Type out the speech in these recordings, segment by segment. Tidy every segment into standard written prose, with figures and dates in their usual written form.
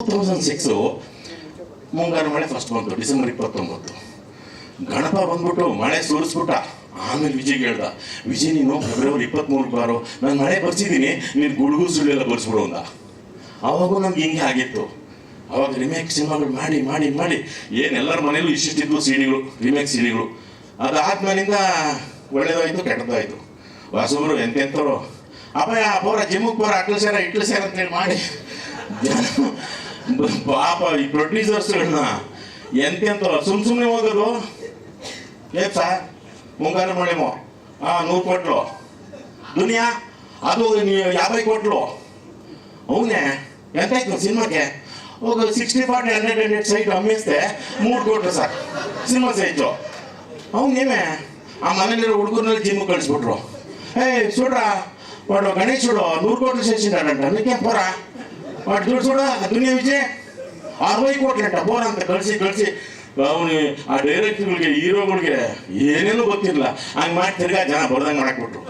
2006 ಮುಂಗಾರು ಮಳೆ ಫಸ್ಟ್ ಬಂತು, ಡಿಸೆಂಬರ್ 29. ಗಣಪ ಬಂದ್ಬಿಟ್ಟು ಮಳೆ ಸುರಿಸ್ಬಿಟ್ಟ. ಆಮೇಲೆ ವಿಜಯ್ಗೆ ಹೇಳ್ದ, ವಿಜಯ್ ನೀನು ಫೆಬ್ರವರಿ 23 ಬಾರೋ, ನಾನು ಮಳೆ ಬರ್ಸಿದ್ದೀನಿ, ನೀನು ಗುಡುಗು ಸುಳ್ಳೆಲ್ಲ ಬರ್ಸ್ಬಿಡು ಅಂದ. ಅವಾಗೂ ನಮ್ಗೆ ಹಿಂಗೆ ಆಗಿತ್ತು. ಅವಾಗ ರಿಮೇಕ್ ಸಿನಿಮಾಗಳು ಮಾಡಿ ಮಾಡಿ ಮಾಡಿ ಏನೆಲ್ಲರ ಮನೇಲೂ ಇಷ್ಟಿದ್ದು ಸಿಡಿಗಳು, ರಿಮೇಕ್ ಸಿಡಿಗಳು. ಅದಾದ್ಮೇಲಿಂದ ಒಳ್ಳೇದಾಯ್ತು ಕೆಟ್ಟದಾಯ್ತು. ಹೊಸಬ್ರು ಎಂತೆಂಥವ್ರು ಅಪ್ಪಯ್ಯ ಬೋರ ಜಿಮ್ಮಿಗೆ ಬೋರ ಅಟ್ಲು ಸೇರ ಅಂತೇಳಿ ಮಾಡಿ ಪಾಪ ಈ ಪ್ರೊಡ್ಯೂಸರ್ಸ್ಗಳನ್ನ ಎಂತೆಂಥವ್ರು ಸುಮ್ಮನೆ ಹೋಗೋದು. ಏನ್ ಸರ್ ಮುಂಗಾರು ಮಳೆಮೋ 100 ಕೊಟ್ಲು ದುನಿಯಾ, ಅದು 50 ಕೊಟ್ಲು. ಅವನೇ ಎಂತಾಯ್ತು ಸಿನಿಮಾಕ್ಕೆ ಹೋಗ 60-40 100 ಸೈಟ್ ಅಮ್ಮಿಸ್ತೆ 3 ಕೊಟ್ರು ಸರ್ ಸಿನಿಮಾ ಸೈಟು. ಅವನೇಮೆ ಆ ಮನೇಲಿರೋ ಹುಡುಗರ್ನಲ್ಲಿ ಜಿಮ್ಗೆ ಕಳಿಸ್ಬಿಟ್ರು. చూడరా వాడు గణేశుడు 100 కోట్లు చేసిండాడంట, నీకేం పోరా వాడు చూడు చూడ దునియా విజయ్ 60 కోట్లంట పోరా ಅಂತ ಕಳಿಸಿ ಅವನು ಆ ಡೈರೆಕ್ಟರ್ಗಳಿಗೆ ಹೀರೋಗಳಿಗೆ ಏನೇನೂ ಗೊತ್ತಿರಲಿಲ್ಲ. ಹಂಗೆ ಮಾಡಿ ತಿರ್ಗಾ ಜನ ಬರ್ದಂಗೆ ಮಾಡಕ್ಬಿಟ್ರು.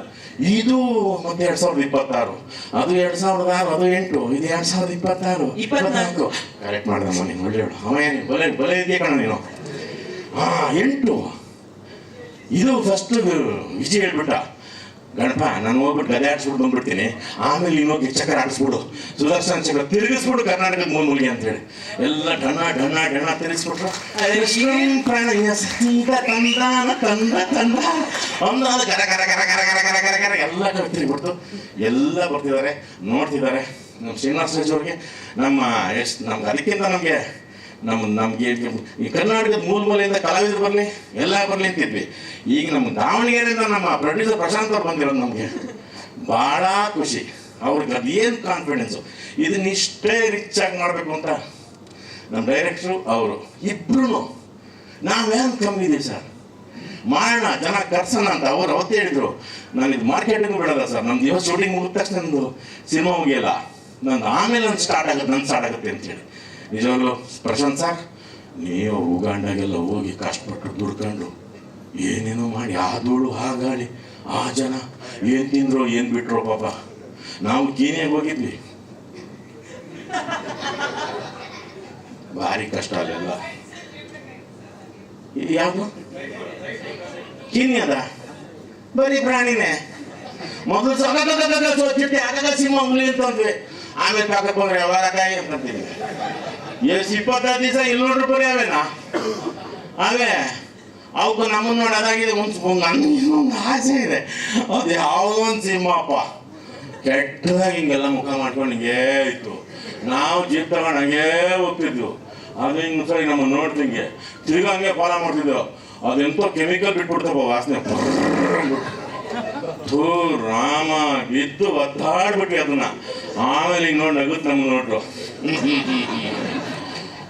ಇದು ಮತ್ತೆ 2026, ಅದು 2006, ಅದು 8, ಇದು 2026, 24 ಕರೆಕ್ಟ್ ಮಾಡ್ದಮ್ಮ ನೀನು. ಒಳ್ಳೆ ಅವೇನು ಬಲೆ ಇದೆಯಾ ಕಣ ನೀನು. 8 ಇದು ಫಸ್ಟ್ ವಿಜಯ್ ಹೇಳ್ಬಿಟ್ಟ, ಗಣಪ ನಾನು ಹೋಗ್ಬಿಟ್ಟು ಗದೆ ಆಡಿಸ್ಬಿಟ್ಟು ಬಂದ್ಬಿಡ್ತೀನಿ, ಆಮೇಲೆ ಇನ್ನೋಗಿ ಚಕ್ರ ಆಡಿಸ್ಬಿಡು, ಸುದರ್ಶನ್ ಚಕ್ರ ತಿರುಗಿಸ್ಬಿಡು ಕರ್ನಾಟಕದ ಮೂಲಿಗೆ ಅಂತೇಳಿ ಎಲ್ಲ ಡಣ್ಣ ಡಣ್ಣ ಡಣ್ಣ ತಿರುಗಿಸ್ಬಿಟ್ರು. ಅಂದ ಕರ ಕರ ಕರ ಕರ ಕರ ಕರ ಕರ ಕರ ಎಲ್ಲ ಕಡೆ ತಿರುಗಿಬಿಡ್ತು. ಎಲ್ಲ ಬರ್ತಿದ್ದಾರೆ, ನೋಡ್ತಿದ್ದಾರೆ. ನಮ್ಮ ಶ್ರೀನಿವಾಸ ರಾಜ್ ಅವ್ರಿಗೆ ನಮ್ಗೆ ಅದಕ್ಕಿಂತ ನಮಗೆ ಈ ಕರ್ನಾಟಕದ ಮೂಲೆಯಿಂದ ಕಲಾವಿದರು ಬರಲಿ, ಎಲ್ಲ ಬರಲಿ ಅಂತಿದ್ವಿ. ಈಗ ನಮ್ಮ ದಾವಣಗೆರೆಯಿಂದ ನಮ್ಮ ಪ್ರೊಡ್ಯೂಸರ್ ಪ್ರಶಾಂತ್ ಅವ್ರು ಬಂದಿರೋದು ನಮಗೆ ಭಾಳ ಖುಷಿ. ಅವ್ರಿಗೆ ಅದೇನು ಕಾನ್ಫಿಡೆನ್ಸು, ಇದನ್ನಿಷ್ಟೇ ರಿಚ್ ಆಗಿ ಮಾಡಬೇಕು ಅಂತ ನಮ್ಮ ಡೈರೆಕ್ಟ್ರು ಅವರು ಇಬ್ಬರೂ ನಾವೇನು ಕಮ್ಮಿ ಇದೀವಿ ಸರ್, ಮಾಡೋಣ ಜನ ಕರ್ಸೋಣ ಅಂತ ಅವ್ರು ಅವತ್ತೇ ಹೇಳಿದರು. ನಾನು ಇದು ಮಾರ್ಕೆಟಿಂಗ್ ಬಿಡೋಲ್ಲ ಸರ್, ನಮ್ದು ಇವತ್ತು ಶೂಟಿಂಗ್ ಮುಗಿದ ತಕ್ಷಣ ನಂದು ಸಿನಿಮಾ ಮುಗಿಯಲ್ಲ, ನಂದು ಆಮೇಲೆ ನನ್ನ ಸ್ಟಾರ್ಟ್ ಆಗುತ್ತೆ ಅಂತೇಳಿ. ನಿಜವಾಗ್ಲೂ ಪ್ರಶಾಂತ್ ಸರ್, ನೀವು ಉಗಾಂಡಾಗೆಲ್ಲ ಹೋಗಿ ಕಷ್ಟಪಟ್ಟು ದುಡ್ಕೊಂಡು ಏನೇನೋ ಮಾಡಿ ಆ ಧೂಳು ಆ ಗಾಳಿ ಆ ಜನ ಏನು ತಿಂದ್ರು ಏನು ಬಿಟ್ರು ಪಾಪ. ನಾವು ಕೀನಿಯಾಗಿ ಹೋಗಿದ್ವಿ, ಭಾರಿ ಕಷ್ಟ ಅಲ್ಲೆಲ್ಲ. ಇದು ಯಾವುದು ಕೀನಿಯಾದ ಬರೀ ಪ್ರಾಣಿನೇ. ಮೊದಲು ಸೊಚ್ಚಿಟ್ಟೆ ಆಗಾಗ ಸಿಂಹ ಹುಲಿ ಅಂತಂದ್ವಿ, ಆಮೇಲೆ ಕಾಕಕ್ಕೆ ಬಂದ್ರೆ ಯಾವಾಗಾಯಿ ಅಂತಂತೀವಿ. ಎಷ್ಟು 25 ದಿವಸ 200 ರೂಪಾಯಿ ಅವೇನಾ ಅವೇ ಅವಕ್ಕೆ ನಮ್ಮನ್ನು ನೋಡಿ ಅದಾಗಿದೆ. ಒಂದು ಆಸೆ ಇದೆ, ಅದು ಯಾವುದೋ ಒಂದು ಸಿಂಹಪ್ಪ ಕೆಟ್ಟದಾಗಿ ಹಿಂಗೆಲ್ಲ ಮುಖ ಮಾಡ್ಕೊಂಡು ಹಿಂಗೇ ಇತ್ತು. ನಾವು ಜೀಪ್ ತಗೊಂಡು ಹಂಗೇ ಹೋಗ್ತಿದ್ವು. ಅದು ಹಿಂಗೆ ಸರಿ ನಮ್ಮನ್ನು ನೋಡ್ತಿಂಗೆ ತಿರ್ಗಾ ಹಂಗೆ ಫಾಲೋ ಮಾಡ್ತಿದ್ದೆವು. ಅದೆಂತೋ ಕೆಮಿಕಲ್ ಬಿಟ್ಬಿಡ್ತಪ್ಪ ವಾಸನೆ. ಥೂ ರಾಮ ಬಿದ್ದು ಒದ್ದಾಡ್ಬಿಟ್ವಿ ಅದನ್ನ. ಆಮೇಲೆ ಹಿಂಗೆ ನೋಡಿ ನಗುತ್ತೆ ನಮ್ಮ ನೋಡ್ರು,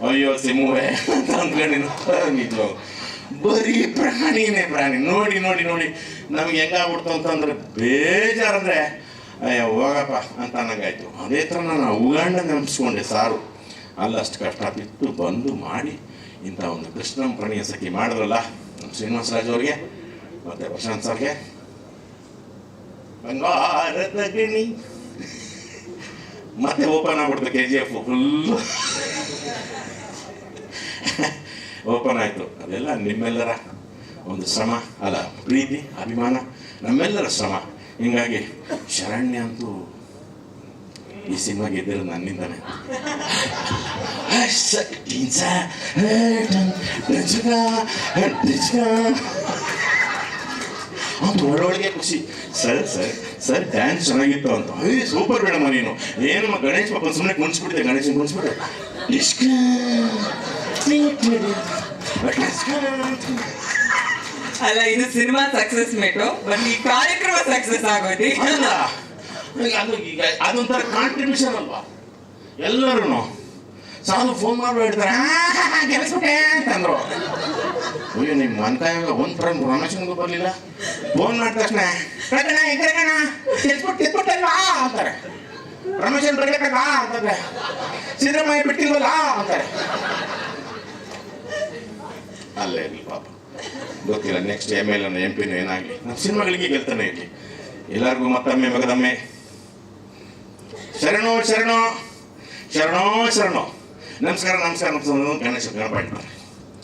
ಅಯ್ಯೋ ಸಿಂಹವೇ ಅಂತ ಅಂದ್ಕೊಂಡಿದ್ದು. ಬರೀ ಪ್ರಾಣಿನೇ ಪ್ರಾಣಿ. ನೋಡಿ ನೋಡಿ ನೋಡಿ ನಮ್ಗೆ ಹೆಂಗಾಗ್ಬಿಡ್ತು ಅಂತಂದ್ರೆ ಬೇಜಾರಂದ್ರೆ ಅಯ್ಯೋ ಹೋಗಪ್ಪ ಅಂತ ಅನ್ನಂಗಾಯ್ತು. ಅದೇ ಥರ ನಾನು ಉಗಾಂಡ ನೆನಪಿಸ್ಕೊಂಡೆ ಸಾರು. ಅಲ್ಲಷ್ಟು ಕಷ್ಟ ಬಿತ್ತು ಬಂದು ಮಾಡಿ ಇಂಥ ಒಂದು ಕೃಷ್ಣಂ ಪ್ರಣಯ ಸಖಿ ಮಾಡಿದ್ರಲ್ಲ ನಮ್ಮ ಶ್ರೀನಿವಾಸ ರಾಜ್ ಅವ್ರಿಗೆ ಮತ್ತು ಪ್ರಶಾಂತ್ ಸರ್ಗೆ. ಬಂಗಾರದ ಗಿಣಿ ಮತ್ತೆ ಓಪನ್ ಆಗ್ಬಿಡ್ತು KGF ಫುಲ್ಲು ಓಪನ್ ಆಯಿತು. ಅದೆಲ್ಲ ನಿಮ್ಮೆಲ್ಲರ ಒಂದು ಶ್ರಮ ಅಲ್ಲ, ಪ್ರೀತಿ ಅಭಿಮಾನ, ನಮ್ಮೆಲ್ಲರ ಶ್ರಮ. ಹಿಂಗಾಗಿ ಶರಣ್ಯ ಅಂತೂ ಈ ಸಿನಿಮಾ ಗೆದ್ದಿರೋದು ನನ್ನಿಂದಾನೆ. ಅಂತ ಒಳ್ಳೊಳಗೆ ಖುಷಿ. ಸರ್ ಡ್ಯಾನ್ಸ್ ಚೆನ್ನಾಗಿತ್ತು ಅಂತ. ಸೂಪರ್ ಮೇಡಮ್ ನೀನು ಏನಮ್ಮ ಗಣೇಶ್ ಪಾಪ ಸುಮ್ಮನೆ ಕುಣಿಸ್ಬಿಟ್ಟಿದೆ, ಗಣೇಶನ್ ಕುಣಿಸ್ಬಿಟ್ಟೆ. ಅಲ್ಲ, ಇದು ಸಿನಿಮಾ ಸಕ್ಸಸ್ ಮೇಟು, ಬಟ್ ಈ ಕಾರ್ಯಕ್ರಮ ಸಕ್ಸಸ್ ಆಗೋದಿ ಅದೊಂಥರ ಕಾಂಟ್ರಿಬ್ಯೂಷನ್ ಅಲ್ವಾ. ಎಲ್ಲರೂ ಸಾಲು ಫೋನ್ ಮಾಡಿ ಹೇಳ್ತಾರೆ ಗೆಲ್ಲಿಸ್ಬಿಟ್ಟೆ ಅಂತಂದ್ರು. ಅಯ್ಯೋ ನಿಮ್ಮ ಮನ್ಕಾಯ ಒಂದು ಫ್ರೆಂಡ್ ರಮೇಶನ್ಗೂ ಬರಲಿಲ್ಲ, ಫೋನ್ ಮಾಡಿದ ತಕ್ಷಣ ಗೆಲ್ಸ್ಬಿಟ್ಟಲ್ವಾ ಅಂತಾರೆ. ರಮೇಶನ್ ಬರಲಿಕ್ಕ ಅಂತಂದ್ರೆ ಸಿದ್ದರಾಮಯ್ಯ ಬಿಟ್ಟಿಲ್ವಲ್ಲ ಅಂತಾರೆ. ಅಲ್ಲೇ ಇರಲಿ ಪಾಪ, ಗೊತ್ತಿಲ್ಲ ನೆಕ್ಸ್ಟ್ ML MP ಏನಾಗಲಿ, ನಮ್ಮ ಸಿನಿಮಾಗಳಿಗೆ ಗೆಲ್ತಾನೆ ಇರಲಿ. ಎಲ್ಲರಿಗೂ ಮತ್ತೊಮ್ಮೆ ಮಗದೊಮ್ಮೆ ಶರಣೋ ಶರಣೋ ಶರಣೋ ಶರಣೋ. ನಮಸ್ಕಾರ ನಮಸ್ಕಾರ ನಮಸ್ಕಾರ ಗಣೇಶ ಗಣಪ